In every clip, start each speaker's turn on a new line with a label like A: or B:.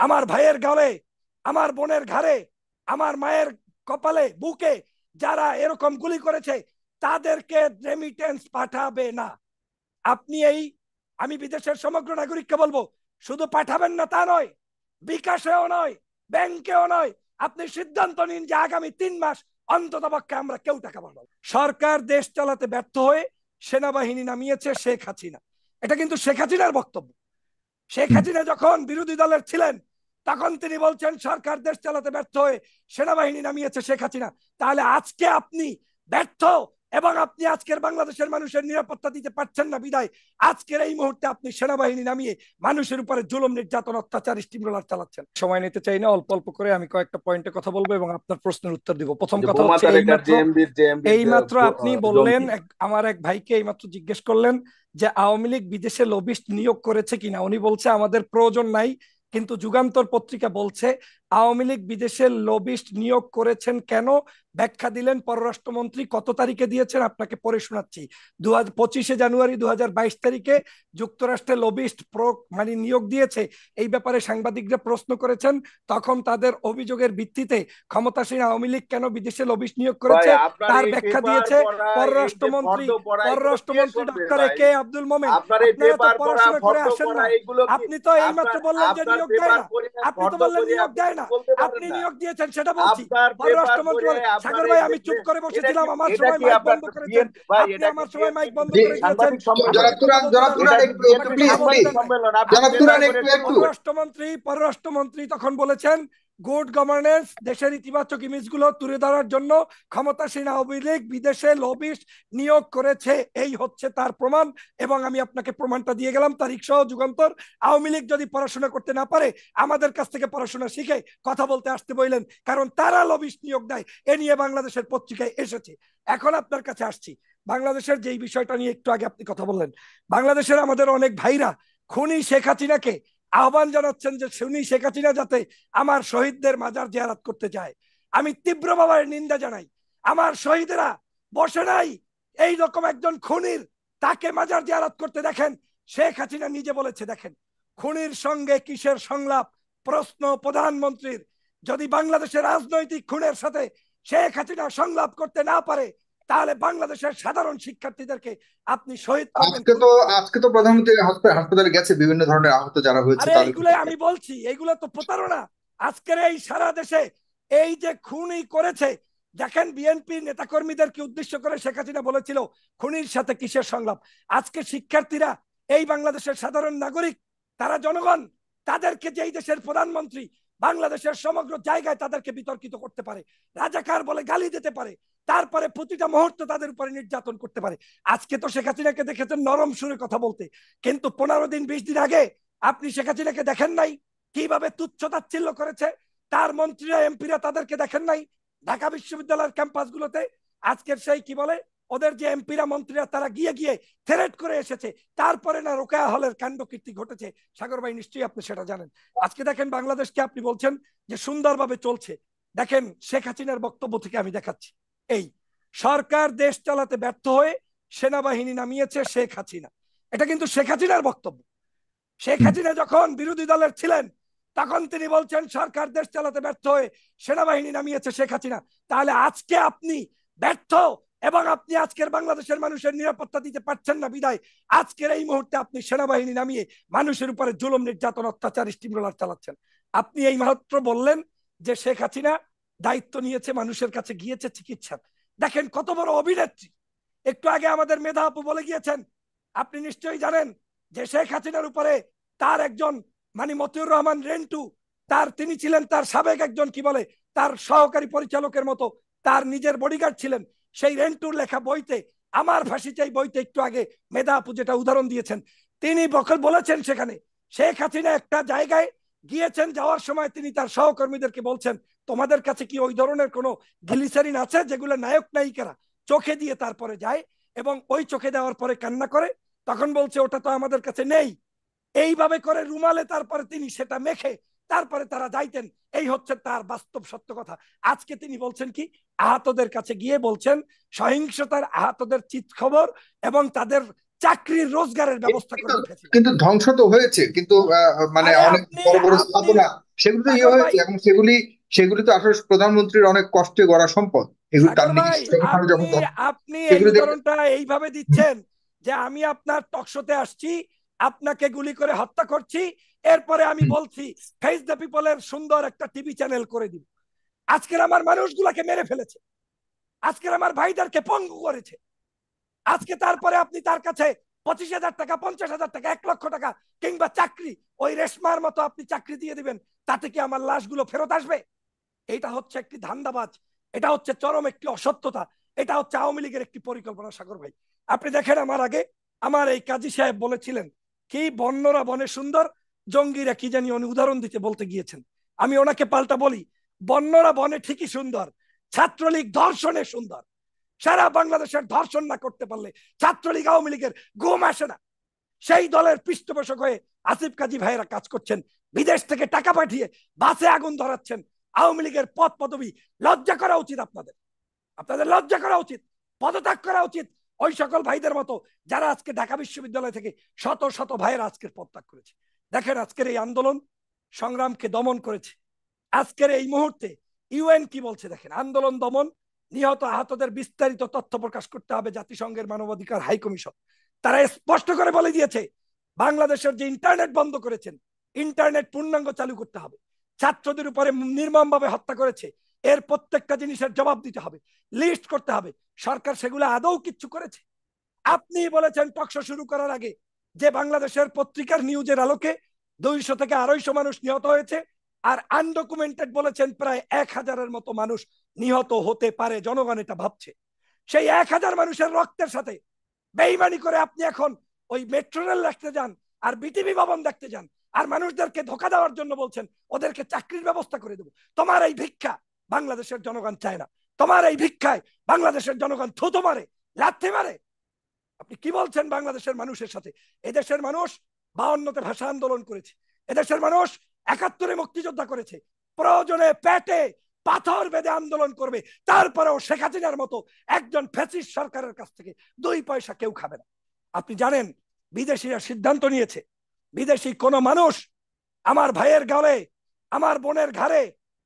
A: আমার ভাইয়ের গালে, আমার বোনের ঘাড়ে, আমার মায়ের কপালে, বুকে যারা এরকম গুলি করেছে তাদেরকে রেমিটেন্স পাঠাবে না। আপনি আমি বিদেশের সমগ্র নাগরিককে বলবো, শুধু পাঠাবেন না তা নয়, বিকাশেও নয়, ব্যাংকেও নয়, আপনি সিদ্ধান্ত নিন যে আগামী 3 মাস অন্তত পক্ষে আমরা কেউ টাকা পাঠাবো। সরকার দেশ চালাতে ব্যর্থ হয়ে সেনাবাহিনী নামিয়েছে শেখ হাসিনা, এটা কিন্তু শেখ হাসিনার বক্তব্য। শেখ হাসিনা যখন বিরোধী দলের ছিলেন তখন তিনি বলছেন সরকার দেশ চালাতে ব্যর্থ হয়ে সেনাবাহিনী নামিয়েছে শেখ হাসিনা। তাহলে আজকে আপনি ব্যর্থ এবং আপনি আজকের বাংলাদেশের মানুষের নিরাপত্তা দিতে পারছেন না বিদায় আজকের এই মুহূর্তে আপনি সেনাবাহিনী নামিয়ে মানুষের উপরে জুলুম, নির্যাতন, অত্যাচার, স্টিমরোলার চালাচ্ছেন। সময় নিতে চাই না, অল্প অল্প করে আমি কয়েকটা পয়েন্টে কথা বলবো এবং আপনার প্রশ্নের উত্তর দিব। প্রথম কথা হচ্ছে, এইমাত্র আপনি বললেন, আমার এক ভাইকে এইমাত্র জিজ্ঞেস করলেন যে আওয়ামী লীগ বিদেশে লবিস্ট নিয়োগ করেছে কিনা। উনি বলছে আমাদের প্রয়োজন নাই, কিন্তু যুগান্তর পত্রিকা বলছে আওয়ামী লীগ বিদেশে লবিস্ট নিয়োগ করেছেন কেন, ব্যাখ্যা দিলেন পররাষ্ট্রমন্ত্রী। কত তারিখে দিয়েছেন আপনাকে পড়ে শোনাচ্ছি। 25 জানুয়ারি 2022 তারিখে যুক্তরাষ্ট্রে লবিস্ট নিয়োগ দিয়েছে। এই ব্যাপারে সাংবাদিকরা প্রশ্ন করেছেন, তখন তাদের অভিযোগের ভিত্তিতে ক্ষমতাসীন আওয়ামী লীগ কেন বিদেশে লবিস্ট নিয়োগ করেছে তার ব্যাখ্যা দিয়েছে পররাষ্ট্রমন্ত্রী ডক্টর এ কে আব্দুল মোমেন। আপনারা তো পড়াশোনা করে আসেন না, আপনি তো এইমাত্র বললেন যে নিয়োগ দেয় না, আপনি তো বললেন নিয়োগ দেয় না, আপনি নিয়োগ দিয়েছেন সেটা বলছি। পররাষ্ট্রমন্ত্রী বলে, সাগর ভাই আমি চুপ করে বসেছিলাম, আমার সময় মাইক বন্ধ করেছেন, আপনি আমার সময় মাইক বন্ধ করে দিয়েছেন। পররাষ্ট্রমন্ত্রী তখন বলেছেন গুড গভর্নেন্স, দেশের ইতিবাচক ইমেজগুলো তুলে ধরার জন্য ক্ষমতাসীন আওয়ামী লীগ বিদেশে লবিস্ট নিয়োগ করেছে, এই হচ্ছে তার প্রমাণ। এবং আমি আপনাকে প্রমাণটা দিয়ে গেলাম তারিখ সহ যুগান্তর। আওয়ামী লীগ যদি পড়াশোনা করতে না পারে আমাদের কাছ থেকে পড়াশোনা শিখে কথা বলতে আসতে বললেন, কারণ তারা লবিস্ট নিয়োগ দেয়, এ নিয়ে বাংলাদেশের পত্রিকায় এসেছে। এখন আপনার কাছে আসছি, বাংলাদেশের যেই বিষয়টা নিয়ে একটু আগে আপনি কথা বললেন, বাংলাদেশের আমাদের অনেক ভাইরা খুনি শেখ হাসিনাকে আহ্বান জানাচ্ছেন যে খুনি শেখ হাসিনা যাতে আমার শহীদদের মাজার জিয়ারত করতে যায়। আমি তীব্রভাবে নিন্দা জানাই। আমার শহীদেরা বসে নাই এই রকম একজন খুনির তাকে মাজার জিয়ারত করতে। দেখেন শেখ হাসিনা নিজে বলেছে, দেখেন খুনির সঙ্গে কিসের সংলাপ, প্রশ্ন প্রধানমন্ত্রীর। যদি বাংলাদেশের রাজনৈতিক খুনের সাথে শেখ হাসিনা সংলাপ করতে না পারে তাহলে বাংলাদেশের সাধারণ শিক্ষার্থীদেরকে আপনি শহীদ করবেন।
B: আজকে তো প্রধানমন্ত্রী হাসপাতালে গেছে, বিভিন্ন ধরনের আহত যারা হয়েছে
A: আরে
B: তাদের।
A: এইগুলো আমি বলছি, এইগুলো তো প্রতারণা। আজকের এই সারা দেশে এই যে খুনি করেছে, দেখেন বিএনপি নেতাকর্মীদেরকে উদ্দেশ্য করে শেখ হাসিনা বলেছিল খুনির সাথে কিসের সংলাপ। আজকে শিক্ষার্থীরা, এই বাংলাদেশের সাধারণ নাগরিক, তারা জনগণ, তাদেরকে যেই দেশের প্রধানমন্ত্রী বাংলাদেশের সমগ্র জায়গায় তাদেরকে বিতর্কিত করতে পারে, রাজাকার বলে গালি দিতে পারে, তারপরে প্রতিটা মুহূর্ত তাদের উপরে নির্যাতন করতে পারে। আজকে তো শেখ হাসিনাকে দেখেছেন নরম সুরে কথা বলতে, কিন্তু 15 দিন 20 দিন আগে আপনি শেখ হাসিনাকে দেখেন নাই কিভাবে তুচ্ছ তাচ্ছিল্য করেছে। তার মন্ত্রীরা এমপিরা তাদেরকে দেখেন নাই ঢাকা বিশ্ববিদ্যালয়ের ক্যাম্পাসগুলোতে। আজকের সেই কি বলে ওদের যে এমপিরা মন্ত্রীরা তারা গিয়ে গিয়ে থ্রেট করে এসেছে, তারপরে না রোকেয়া হলের কাণ্ড কীর্তি ঘটেছে। সাগর ভাই নিশ্চয়ই আপনি সেটা জানেন। আজকে দেখেন বাংলাদেশকে আপনি বলছেন যে সুন্দরভাবে চলছে। দেখেন শেখ হাসিনার বক্তব্য থেকে আমি দেখাচ্ছি, এই সরকার দেশ চালাতে ব্যর্থ হয়ে সেনাবাহিনী নামিয়েছে শেখ হাসিনা, এটা কিন্তু শেখ হাসিনার বক্তব্য। শেখ হাসিনা যখন বিরোধী দলের ছিলেন তখন তিনি বলছেন সরকার দেশ চালাতে ব্যর্থ হয়ে সেনাবাহিনী নামিয়েছে শেখ হাসিনা। তাহলে আজকে আপনি ব্যর্থ এবং আপনি আজকের বাংলাদেশের মানুষের নিরাপত্তা দিতে পারছেন না বিদায় আজকের এই মুহূর্তে আপনি সেনাবাহিনী নামিয়ে মানুষের উপরে জুলুম, নির্যাতন, অত্যাচার, স্টিমরোলার চালাচ্ছেন। আপনি এই মাত্র বললেন যে শেখ হাসিনা দায়িত্ব নিয়েছে, মানুষের কাছে গিয়েছে চিকিৎসা। দেখেন কত বড় অভিনেত্রী। একটু আগে আমাদের মেধা আপু বলে গিয়েছেন, আপনি নিশ্চয়ই জানেন যে শেখ হাসিনার উপরে তার একজন মতিউর রহমান রেন্টু, তিনি ছিলেন তার সাবেক একজন কি বলে তার সহকারী পরিচালকের মতো, তার নিজের বডিগার্ড ছিলেন। সেই রেন্টুর লেখা বইতে আমার ফাঁসি চাই বইতে একটু আগে মেধা আপু যেটা উদাহরণ দিয়েছেন, তিনি বলেছেন সেখানে শেখ হাসিনা একটা জায়গায় গিয়েছেন, যাওয়ার সময় তিনি তার সহকর্মীদেরকে বলছেন তোমাদের কাছে কি ওই ধরনের কোনো গ্লিসারিন আছে যেগুলো নায়ক নায়িকারা চোখে দিয়ে তারপরে যায় এবং ওই চোখে দেওয়ার পরে কান্না করে? তখন বলছে ওটা তো আমাদের কাছে নেই। এইভাবে করে রুমালে তারপরে তিনি সেটা মেখে তারপরে তারা যাইতেন। এই হচ্ছে তার বাস্তব সত্য কথা। আজকে তিনি বলছেন কি, আহতদের কাছে গিয়ে বলছেন সহিংসতার আহতদের চিৎ খবর এবং তাদের চাকরির রোজগারের ব্যবস্থা করে রেখেছি।
B: কিন্তু ধ্বংস তো হয়েছে, কিন্তু মানে
A: আরে
B: অনেক
A: আপনি
B: বড় বড়
A: আপনি
B: স্থাপনা সেগুলো তো
A: সাগর ভাই,
B: হয়েছে, এবং সেগুলি তো আসলে প্রধানমন্ত্রীর অনেক কষ্টে গড়া সম্পদ, এগুলো তার
A: সাগর ভাই,
B: নিজস্ব ওখানে
A: আপনি
B: যখন
A: আপনি এই
B: সেগুলো দেখতে।
A: উদাহরণটা এইভাবে দিচ্ছেন যে আমি আপনার টকশোতে আসছি, আপনাকে গুলি করে হত্যা করছি, এরপরে আমি বলছি ফেস দ্য পিপলের সুন্দর একটা টিভি চ্যানেল করে দিব। আজকের আমার মানুষগুলাকে মেরে ফেলেছে, আজকের আমার ভাইদেরকে পঙ্গু করেছে, আজকে তারপরে আপনি তার কাছে 25,000 টাকা, 50,000 টাকা, 1 লক্ষ টাকা কিংবা চাকরি, ওই রেশমার মতো আপনি চাকরি দিয়ে দিবেন, তাতে কি আমার লাশগুলো ফেরত আসবে? এটা হচ্ছে একটি ধান্দাবাজ, এটা হচ্ছে চরম একটি অসত্যতা, এটা হচ্ছে আওয়ামী লীগের একটি পরিকল্পনা। সাগর ভাই, আপনি দেখেন, আমার আগে আমার এই কাজী সাহেব বলেছিলেন কি বন্যরা বনে সুন্দর, জঙ্গিরা কি জানি উনি উদাহরণ দিতে বলতে গিয়েছেন, আমি ওনাকে পাল্টা বলি বন্যরা বনে ঠিকই সুন্দর, ছাত্রলীগ ধর্ষণে সুন্দর। সারা বাংলাদেশের ধর্ষণ না করতে পারলে ছাত্রলীগ আওয়ামী লীগের ঘুম আসে না। সেই দলের পৃষ্ঠপোষক হয়ে আসিফ কাজী ভাইয়েরা কাজ করছেন, বিদেশ থেকে টাকা পাঠিয়ে বাসে আগুন ধরাচ্ছেন। আওয়ামী লীগের পদ পদবি, লজ্জা করা উচিত আপনাদের, আপনাদের লজ্জা করা উচিত, পদত্যাগ করা উচিত ওই সকল ভাইদের মতো যারা আজকে ঢাকা বিশ্ববিদ্যালয় থেকে শত শত ভাইয়েরা আজকের পদত্যাগ করেছে। দেখেন আজকের এই আন্দোলন সংগ্রামকে দমন করেছে। আজকের এই মুহূর্তে ইউএন কি বলছে দেখেন, আন্দোলন দমন, নিহত আহতদের বিস্তারিত তথ্য প্রকাশ করতে হবে জাতিসংঘের মানবাধিকার হাই কমিশন। তারা স্পষ্ট করে বলে দিয়েছে বাংলাদেশের যে ইন্টারনেট বন্ধ করেছেন, ইন্টারনেট পূর্ণাঙ্গ চালু করতে হবে। ছাত্রদের উপরে নির্মমভাবে হত্যা করেছে, এর প্রত্যেকটা জিনিসের জবাব দিতে হবে, লিস্ট করতে হবে। সরকার সেগুলো আদৌ কিচ্ছু করেছে? আপনি বলেছেন টকশো শুরু করার আগে যে বাংলাদেশের পত্রিকার নিউজের আলোকে 200 থেকে 250 মানুষ নিহত হয়েছে, আর আনডকুমেন্টেড বলেছেন প্রায় 1,000-এর মতো মানুষ নিহত হতে পারে। জনগণ এটা ভাবছে, সেই 1,000 মানুষের রক্তের সাথে বেইমানি করে আপনি এখন ওই মেট্রো রেল দেখতে যান আর বিটিভি ভবন দেখতে যান, আর মানুষদেরকে ধোকা দেওয়ার জন্য বলছেন ওদেরকে চাকরির ব্যবস্থা করে দেবো। তোমার এই ভিক্ষা বাংলাদেশের জনগণ চায় না, তোমার এই ভিক্ষায় বাংলাদেশের জনগণ থুতু মারে, লাথি মারে। আপনি কি বলছেন বাংলাদেশের মানুষের সাথে? এদেশের মানুষ 52-তে ভাষা আন্দোলন করেছে, এদেশের মানুষ 71-এ মুক্তিযোদ্ধা করেছে, প্রয়োজনে পেটে পাথর বেঁধে আন্দোলন করবে, তারপরেও শেখ হাসিনার মতো একজন ফ্যাসিস্ট সরকারের কাছ থেকে 2 পয়সা কেউ খাবে না। আপনি জানেন বিদেশিরা সিদ্ধান্ত নিয়েছে বিদেশি কোন মানুষ আমার ভাইয়ের গালে, আমার বোনের ঘাড়ে,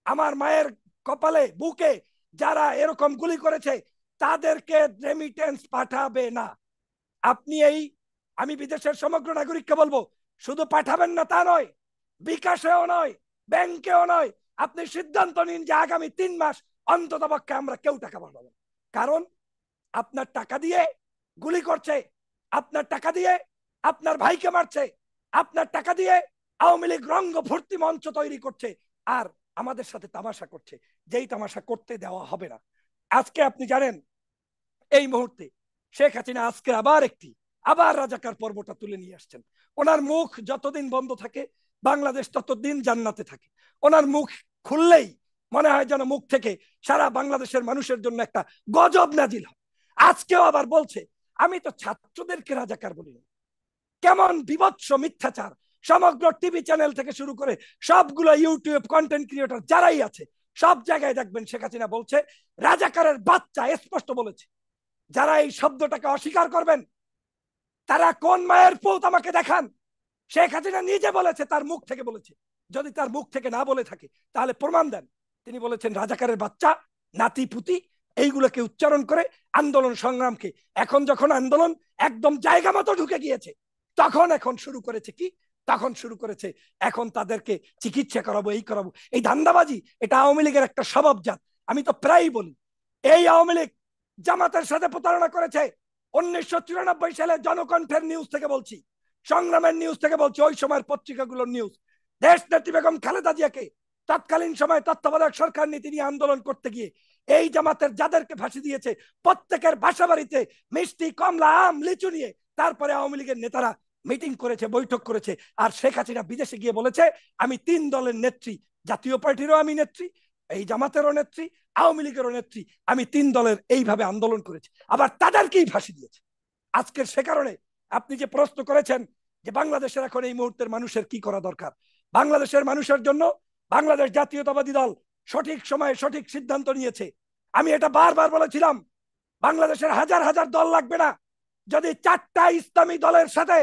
A: আমার মায়ের কপালে, বুকে যারা এরকম গুলি করেছে তাদেরকে রেমিটেন্স পাঠাবে না। আপনি এই, আমি বিদেশের সমগ্র নাগরিককে বলবো, শুধু পাঠাবেন না তা নয়, বিকাশেও নয়, ব্যাংকেও নয়, আপনি সিদ্ধান্ত নিন যে আগামী 3 মাস অন্তত পক্ষে আমরা কেউ টাকা পাঠাবো। কারণ আপনার টাকা দিয়ে গুলি করছে, আপনার টাকা দিয়ে আপনার ভাইকে মারছে, আপনার টাকা দিয়ে আওয়ামী লীগ রঙ্গ ভর্তি মঞ্চ তৈরি করছে, আর আমাদের সাথে তামাশা করছে, যেই তামাশা করতে দেওয়া হবে না। আজকে আপনি জানেন এই মুহূর্তে শেখ হাসিনা আজকে আবার রাজাকার পর্বটা তুলে নিয়ে আসছেন। ওনার মুখ যতদিন বন্ধ থাকে বাংলাদেশ ততদিন জান্নাতে থাকে। ওনার মুখ খুললেই মনে হয় যেন মুখ থেকে সারা বাংলাদেশের মানুষের জন্য একটা গজব নাজিল হয়। আজকেও আবার বলছে আমি তো ছাত্রদেরকে রাজাকার বলি না। কেমন বিভৎস মিথ্যাচার! সমগ্র টিভি চ্যানেল থেকে শুরু করে সবগুলো ইউটিউব কন্টেন্ট ক্রিয়েটর যারাই আছে সব জায়গায় দেখবেন শেখ হাসিনা বলছে রাজাকারের বাচ্চা, স্পষ্ট বলেছে। যারা এই শব্দটাকে অস্বীকার করবেন তারা কোন মায়ের পুত আমাকে দেখান। শেখ হাসিনা নিজে বলেছে, তার মুখ থেকে বলেছে, যদি তার মুখ থেকে না বলে থাকে তাহলে প্রমাণ দেন। তিনি বলেছেন রাজাকারের বাচ্চা, নাতি পুতি, এইগুলোকে উচ্চারণ করে আন্দোলন সংগ্রামকে, এখন যখন আন্দোলন একদম জায়গা মতো ঢুকে গিয়েছে এখন শুরু করেছে কি, তখন শুরু করেছে এখন তাদেরকে চিকিৎসা করাবো, এই করাবো, এই ধান্দাবাজি। এটা আওয়ামী লীগের একটা স্বভাবজাত। আমি তো প্রায়ই বলি এই আওয়ামী লীগ জামাতের সাথে প্রতারণা করেছে। 1994 সালে জনকণ্ঠের নিউজ থেকে বলছি, সংগ্রামের নিউজ থেকে বলছি, ওই সময়ের পত্রিকাগুলোর নিউজ, দেশ নেত্রী বেগম খালেদা জিয়াকে তৎকালীন সময় তত্ত্বাবধায়ক সরকার নীতি নিয়ে আন্দোলন করতে গিয়ে এই জামাতের যাদেরকে ফাঁসি দিয়েছে প্রত্যেকের বাসা বাড়িতে মিষ্টি, কমলা, আম, লিচু নিয়ে তারপরে আওয়ামী লীগের নেতারা মিটিং করেছে, বৈঠক করেছে। আর শেখ হাসিনা বিদেশে গিয়ে বলেছে আমি 3 দলের নেত্রী, জাতীয় পার্টিরও আমি নেত্রী, এই জামাতেরও নেত্রী, আওয়ামী লীগেরও নেত্রী, আমি 3 দলের এইভাবে আন্দোলন করেছি, আবার তাদেরকেই ফাঁসি দিয়েছে। আজকের সে কারণে আপনি যে প্রশ্ন করেছেন যে বাংলাদেশের এখন এই মুহূর্তের মানুষের কি করা দরকার, বাংলাদেশের মানুষের জন্য বাংলাদেশ জাতীয়তাবাদী দল সঠিক সময়ে সঠিক সিদ্ধান্ত নিয়েছে। আমি এটা বারবার বলেছিলাম, বাংলাদেশের হাজার হাজার দল লাগবে না, যদি 4টা ইসলামী দলের সাথে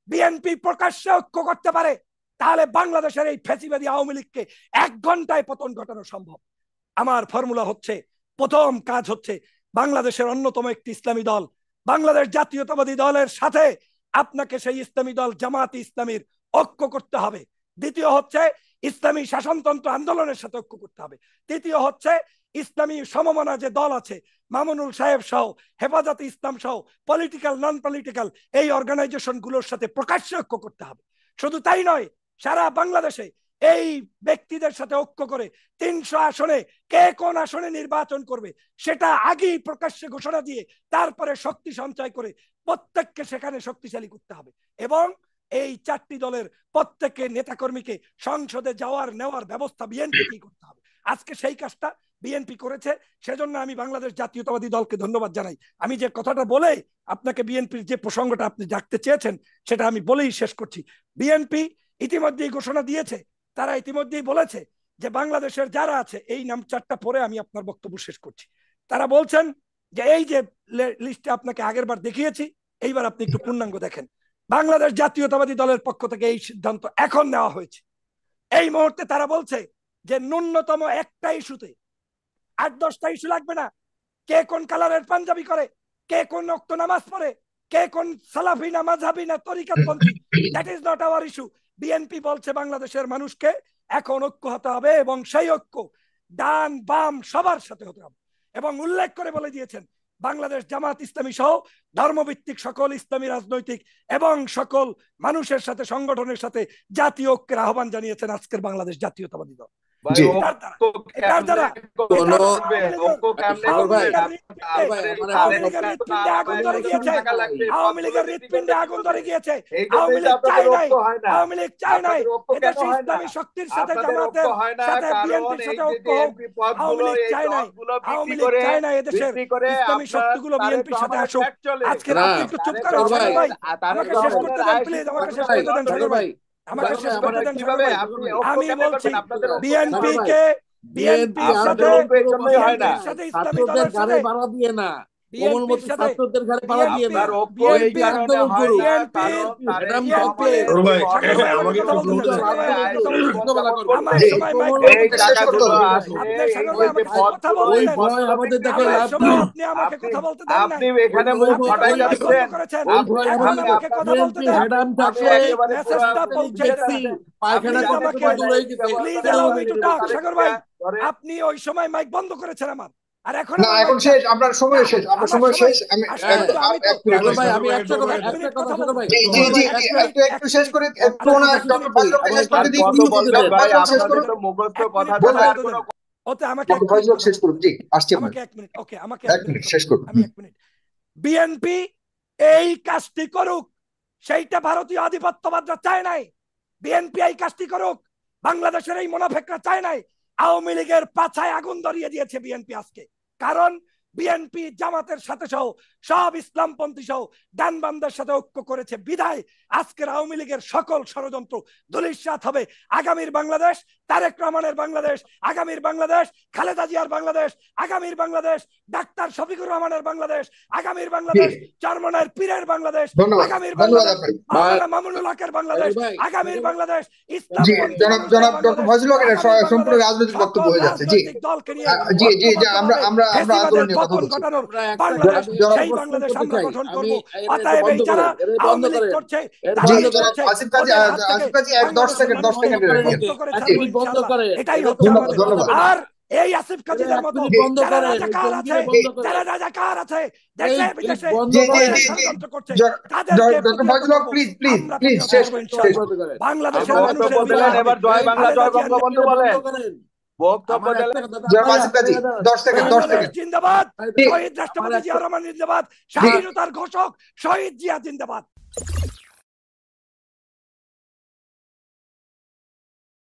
A: বিএনপি প্রকাশ্যে ঐক্য করতে পারে তাহলে বাংলাদেশের এই ফ্যাসিবাদী আওয়ামী লীগকে 1 ঘন্টায় পতন ঘটানো সম্ভব। আমার ফর্মুলা হচ্ছে, প্রথম কাজ হচ্ছে বাংলাদেশের অন্যতম একটি ইসলামী দল বাংলাদেশ জাতীয়তাবাদী দলের সাথে আপনাকে সেই ইসলামী দল জামায়াতে ইসলামীর ঐক্য করতে হবে। দ্বিতীয় হচ্ছে ইসলামী শাসনতন্ত্র আন্দোলনের সাথে ঐক্য করতে হবে। তৃতীয় হচ্ছে ইসলামী সমমনা যে দল আছে মামুনুল সাহেব সহ, হেফাজতে ইসলাম সহ পলিটিক্যাল নন পলিটিক্যাল এই অর্গানাইজেশন গুলোর সাথে প্রকাশ্যে ঐক্য করতে হবে। শুধু তাই নয়, সারা বাংলাদেশে এই ব্যক্তিদের সাথে ঐক্য করে 300 আসনে কে কোন আসনে নির্বাচন করবে সেটা আগেই প্রকাশ্যে ঘোষণা দিয়ে তারপরে শক্তি সঞ্চয় করে প্রত্যেককে সেখানে শক্তিশালী করতে হবে। এবং এই 4টি দলের প্রত্যেকের নেতাকর্মীকে সংসদে যাওয়ার নেওয়ার ব্যবস্থা বিএনপি করতে হবে। আজকে সেই কাজটা বিএনপি করেছে, সেজন্য আমি বাংলাদেশ জাতীয়তাবাদী দলকে ধন্যবাদ জানাই। আমি যে কথাটা বলে আপনাকে বিএনপির যে প্রসঙ্গটা আপনি ডাকতে চেয়েছেন সেটা আমি বলেই শেষ করছি। বিএনপি ইতিমধ্যেই ঘোষণা দিয়েছে, তারা ইতিমধ্যেই বলেছে যে বাংলাদেশের যারা আছে, এই নাম 4টা পরে আমি আপনার বক্তব্য শেষ করছি। তারা বলছেন যে এই যে লিস্টে আপনাকে আগের বার দেখিয়েছি, এইবার আপনি একটু পূর্ণাঙ্গ দেখেন। বাংলাদেশ জাতীয়তাবাদী দলের পক্ষ থেকে এই সিদ্ধান্ত এখন নেওয়া হয়েছে। এই মুহূর্তে তারা বলছে যে ন্যূনতম একটা ইস্যুতে 8-10টা ইস্যু লাগবে না। কে কোন কালারের পাঞ্জাবি করে, কে কোন ওয়াক্ত নামাজ পড়ে, কে কোন সালাফি না মাযহাবি না তরিকাতপন্থী, that is not our issue. BNP বলছে বাংলাদেশের মানুষকে এখন ঐক্য হতে হবে এবং সেই ঐক্য ডান বাম সবার সাথে হতে হবে। এবং উল্লেখ করে বলে দিয়েছেন বাংলাদেশ জামাত ইসলামী সহ ধর্মভিত্তিক সকল ইসলামী রাজনৈতিক এবং সকল মানুষের সাথে সংগঠনের সাথে জাতীয় ঐক্যের আহ্বান জানিয়েছেন আজকের বাংলাদেশ জাতীয়তাবাদী দল। আওয়ামী লীগের হৃৎপিণ্ডে আগুন ধরে গিয়েছে। আওয়ামী লীগ চায় নাই, আওয়ামী লীগ চায় নাই এদেশে ইসলামী শক্তির সাথে জামাতের সাথে বিএনপির সাথে ঐক্য হোক। আওয়ামী লীগ চায় নাই, আওয়ামী লীগ চায় নাই এদেশের ইসলামী শক্তিগুলো বিএনপির সাথে আসুক। আজকে আপনি একটু চুপ করেন সাগর ভাই, আমাকে শেষ করতে দেন প্লিজ, আমাকে শেষ করতে দেন সাগর ভাই, আমাকে শেষ করতে দেন সাগর ভাই। আমি বলছি বিএনপি কে বিএনপির সাথে ইসলামী দলের সাথে বিএনপির সাথে আপনি ওই সময় মাইক বন্ধ করেছেন আমার, আর এখন
B: না, এখন শেষ, আপনার সময় শেষ, আপনার সময় শেষ। আমি একটু শেষ করে একটু না ডক্টর ফজলকে শেষ করতে দিই, শেষ করুন
A: ওতে আমাকে
B: শেষ করুন। জি আসছি,
A: আমাকে 1 মিনিট, ওকে আমাকে
B: 1 মিনিট শেষ করুন।
A: আমি 1 মিনিট। বিএনপি এই কাজটি করুক, সেইটা ভারতীয় আধিপত্যবাদরা চায় নাই। বিএনপি এই কাজটি করুক, বাংলাদেশের এই মুনাফিকরা চায় নাই। আওয়ামী লীগের পাছায় আগুন ধরিয়ে দিয়েছে বিএনপি আজকে, কারণ বিএনপি জামাতের সাথে সহ সব ইসলামপন্থী সহ ডানবামদের সাথে ঐক্য করেছে বিধায় আজকের আওয়ামী লীগের সকল ষড়যন্ত্র ধূলিসাৎ হবে। আগামীর বাংলাদেশ তারেক রহমানের বাংলাদেশ, আগামীর বাংলাদেশ খালেদা জিয়ার বাংলাদেশ, আগামীর বাংলাদেশ ডাক্তার শফিকুর রহমানের বাংলাদেশ, আগামীর বাংলাদেশ চরমনার পীরের বাংলাদেশ, আগামীর বাংলাদেশ মামুনুল হকের বাংলাদেশ, আগামীর বাংলাদেশ ইসলাম
B: জনাব ডক্টর ফজলুল হকের সম্পূর্ণ রাজনৈতিক বক্তব্য হয়ে যাচ্ছে। জি
A: দলকে নিয়ে
B: জি জি জি আমরা আন্দোলন নিয়ে কথা বলছি।
A: বাংলাদেশ সেই বাংলাদেশ আমরা গঠন করব। অতএব এই যারা আওয়ামী লীগ করছে
B: আসিফ কাজী 10 সেকেন্ড
A: এটাই হচ্ছে আমাদের। আর এই আসিফ কাজীদের মতো যারা রাজাকার আছে, যারা রাজাকার আছে দেশে বিদেশে ষড়যন্ত্র করছে তাদেরকে বাংলাদেশের মানুষের
C: এবার জয় বাংলা জয় বঙ্গবন্ধু বলেন। বক্তব্য দিলেন
B: 10 সেকেন্ড
A: জিন্দাবাদ, শহীদ রাষ্ট্রপতি জিয়া রহমান জিন্দাবাদ, স্বাধীনতার ঘোষক শহীদ জিয়া জিন্দাবাদ।